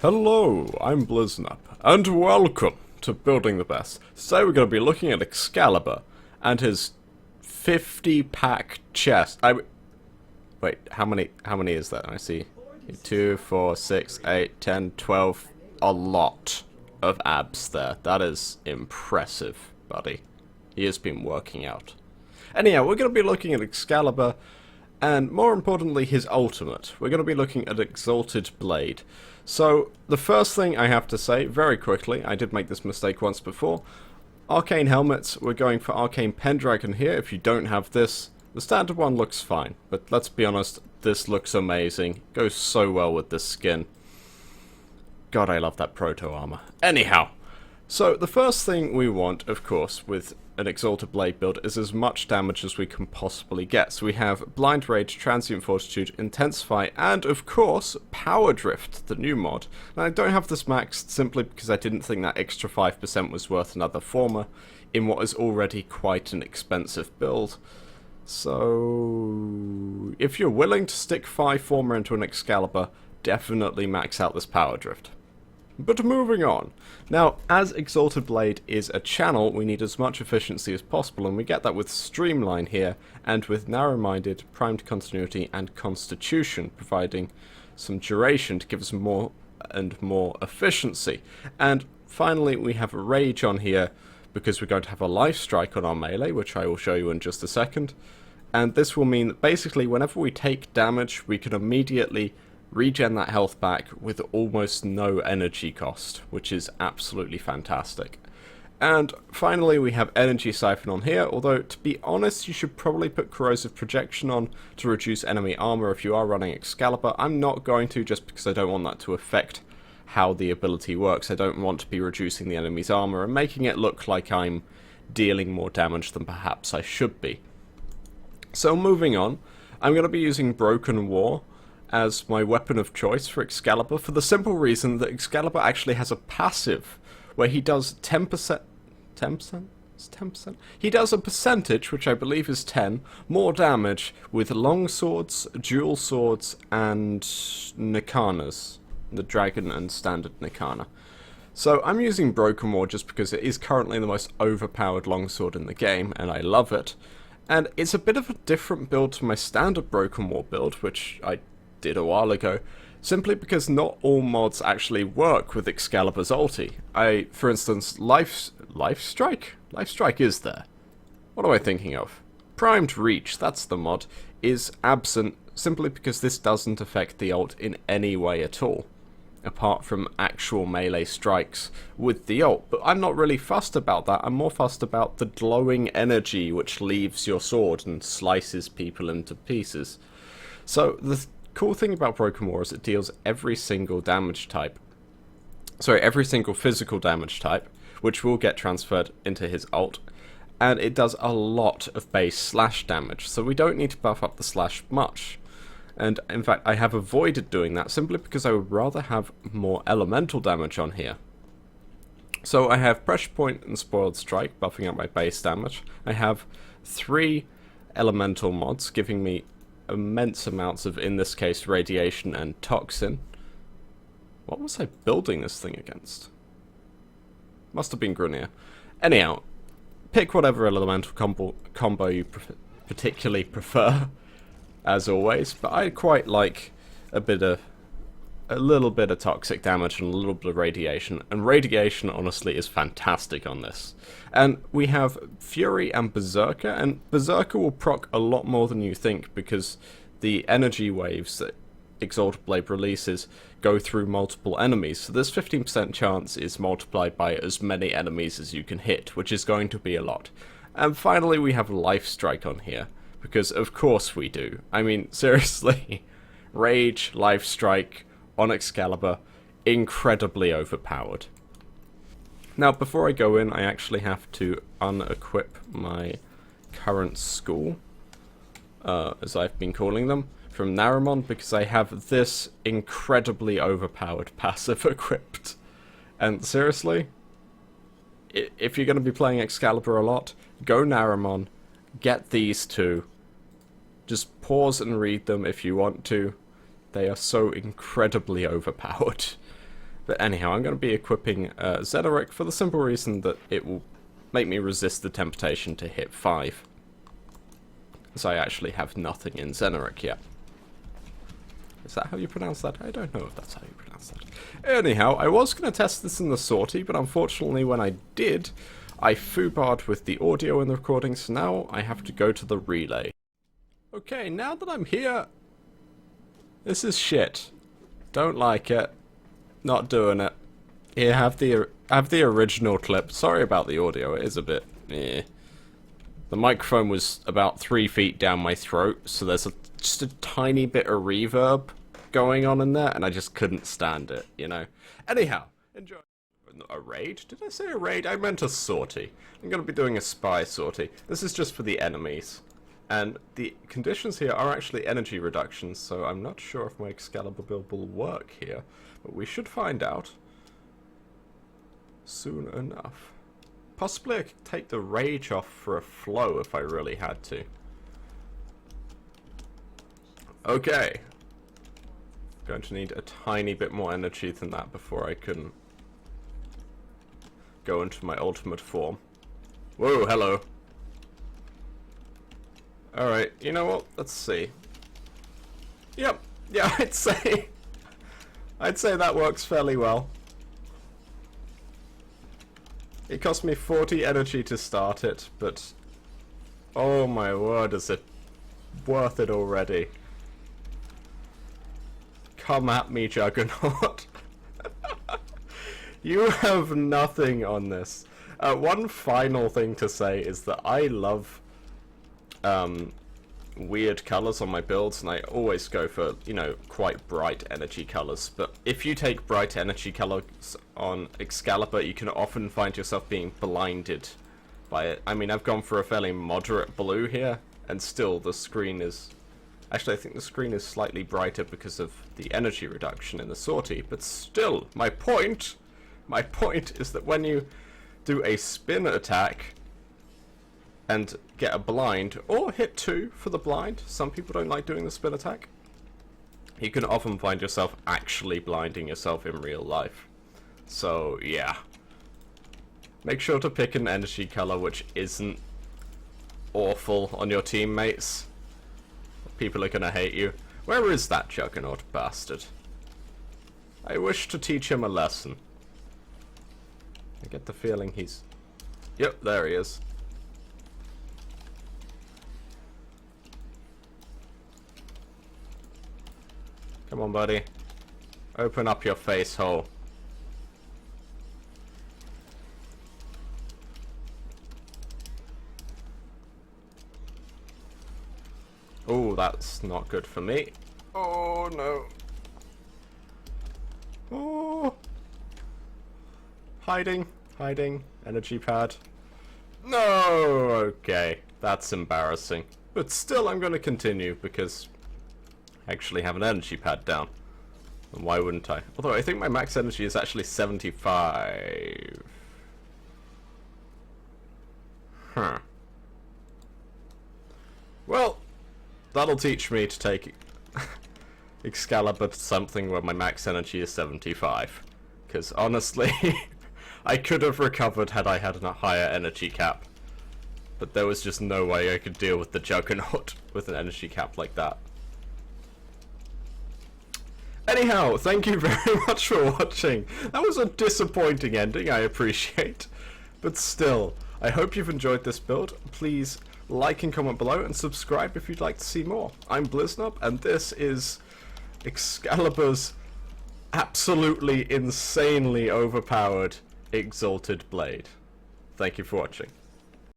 Hello, I'm Bliznub, and welcome to Building the Best. Today we're going to be looking at Excalibur and his 50-pack chest. Wait, how many is that? I see 2, 4, 6, 8, 10, 12. A lot of abs there. That is impressive, buddy. He has been working out. Anyhow, we're going to be looking at Excalibur, and more importantly, his ultimate. We're going to be looking at Exalted Blade. So, the first thing I have to say, very quickly, I did make this mistake once before. Arcane helmets, we're going for Arcane Pendragon here. If you don't have this, the standard one looks fine. But let's be honest, this looks amazing. Goes so well with this skin. God, I love that proto armor. Anyhow, so the first thing we want, of course, with an Exalted Blade build is as much damage as we can possibly get. So we have Blind Rage, Transient Fortitude, Intensify, and of course, Power Drift, the new mod. Now I don't have this maxed simply because I didn't think that extra 5% was worth another former in what is already quite an expensive build. So if you're willing to stick 5 former into an Excalibur, definitely max out this Power Drift. But moving on. Now, as Exalted Blade is a channel, we need as much efficiency as possible, and we get that with Streamline here, and with Narrow-Minded, Primed Continuity, and Constitution, providing some duration to give us more and more efficiency. And finally, we have Rage on here, because we're going to have a Life Strike on our melee, which I will show you in just a second. And this will mean that basically, whenever we take damage, we can immediately regen that health back with almost no energy cost, which is absolutely fantastic. And finally we have Energy Siphon on here, although to be honest you should probably put Corrosive Projection on to reduce enemy armor if you are running Excalibur. I'm not going to, just because I don't want that to affect how the ability works. I don't want to be reducing the enemy's armor and making it look like I'm dealing more damage than perhaps I should be. So moving on, I'm going to be using Broken War as my weapon of choice for Excalibur, for the simple reason that Excalibur actually has a passive where he does 10%. 10%? It's 10%? He does a percentage, which I believe is 10, more damage with long swords, dual swords, and Nikanas. The dragon and standard Nikana. So I'm using Broken War just because it is currently the most overpowered longsword in the game, and I love it. And it's a bit of a different build to my standard Broken War build, which I did a while ago, simply because not all mods actually work with Excalibur's ulti. For instance, Life Strike? Life Strike is there. What am I thinking of? Primed Reach, that's the mod, is absent simply because this doesn't affect the ult in any way at all, apart from actual melee strikes with the ult. But I'm not really fussed about that, I'm more fussed about the glowing energy which leaves your sword and slices people into pieces. So the cool thing about Broken War is it deals every single damage type. Sorry, every single physical damage type, which will get transferred into his ult, and it does a lot of base slash damage, so we don't need to buff up the slash much. And in fact, I have avoided doing that simply because I would rather have more elemental damage on here. So I have Pressure Point and Spoiled Strike buffing up my base damage. I have 3 elemental mods giving me immense amounts of, in this case, radiation and toxin. What was I building this thing against? Must have been Grunier. Anyhow, pick whatever elemental combo you particularly prefer, as always, but I quite like a little bit of toxic damage and a little bit of radiation, and radiation honestly is fantastic on this. And we have Fury and Berserker, and Berserker will proc a lot more than you think because the energy waves that Exalted Blade releases go through multiple enemies, so this 15% chance is multiplied by as many enemies as you can hit, which is going to be a lot. And finally we have Life Strike on here, because of course we do. I mean, seriously, Rage, Life Strike on Excalibur, incredibly overpowered. Now, before I go in, I actually have to unequip my current school, as I've been calling them, from Naramon, because I have this incredibly overpowered passive equipped. And seriously, if you're going to be playing Excalibur a lot, go Naramon, get these two, just pause and read them if you want to. They are so incredibly overpowered. But anyhow, I'm going to be equipping Zedoric for the simple reason that it will make me resist the temptation to hit 5. As I actually have nothing in Zedoric yet. Is that how you pronounce that? I don't know if that's how you pronounce that. Anyhow, I was going to test this in the sortie, but unfortunately when I did, I foobarred with the audio in the recording, so now I have to go to the relay. Okay, now that I'm here, this is shit. Don't like it. Not doing it. Here, have the original clip. Sorry about the audio, it is a bit eh. The microphone was about 3 feet down my throat, so there's just a tiny bit of reverb going on in there, and I just couldn't stand it, you know. Anyhow, enjoy. A raid? Did I say a raid? I meant a sortie. I'm going to be doing a spy sortie. This is just for the enemies. And the conditions here are actually energy reductions, so I'm not sure if my Excalibur build will work here. But we should find out soon enough. Possibly I could take the rage off for a flow if I really had to. Okay. Going to need a tiny bit more energy than that before I can go into my ultimate form. Whoa, hello. Alright, you know what? Let's see. Yep, yeah, I'd say that works fairly well. It cost me 40 energy to start it, but oh my word, is it worth it already. Come at me, Juggernaut. You have nothing on this. One final thing to say is that I love weird colours on my builds, and I always go for, you know, quite bright energy colours. But if you take bright energy colours on Excalibur, you can often find yourself being blinded by it. I mean, I've gone for a fairly moderate blue here, and still the screen is... Actually, I think the screen is slightly brighter because of the energy reduction in the sortie, but still, my point is that when you do a spin attack and get a blind, or hit 2 for the blind, some people don't like doing the spin attack, you can often find yourself actually blinding yourself in real life. So, yeah. Make sure to pick an energy color which isn't awful on your teammates. People are gonna hate you. Where is that Juggernaut bastard? I wish to teach him a lesson. I get the feeling he's... Yep, there he is. Come on, buddy. Open up your face hole. Oh, that's not good for me. Oh, no. Oh. Hiding. Hiding. Energy pad. No! Okay. That's embarrassing. But still, I'm going to continue because I actually have an energy pad down. And why wouldn't I? Although I think my max energy is actually 75. Huh. Well, that'll teach me to take Excalibur to something where my max energy is 75. Because honestly, I could have recovered had I had a higher energy cap. But there was just no way I could deal with the Juggernaut with an energy cap like that. Anyhow, thank you very much for watching. That was a disappointing ending, I appreciate. But still, I hope you've enjoyed this build. Please like and comment below, and subscribe if you'd like to see more. I'm Bliznub, and this is Excalibur's absolutely insanely overpowered Exalted blade. Thank you for watching.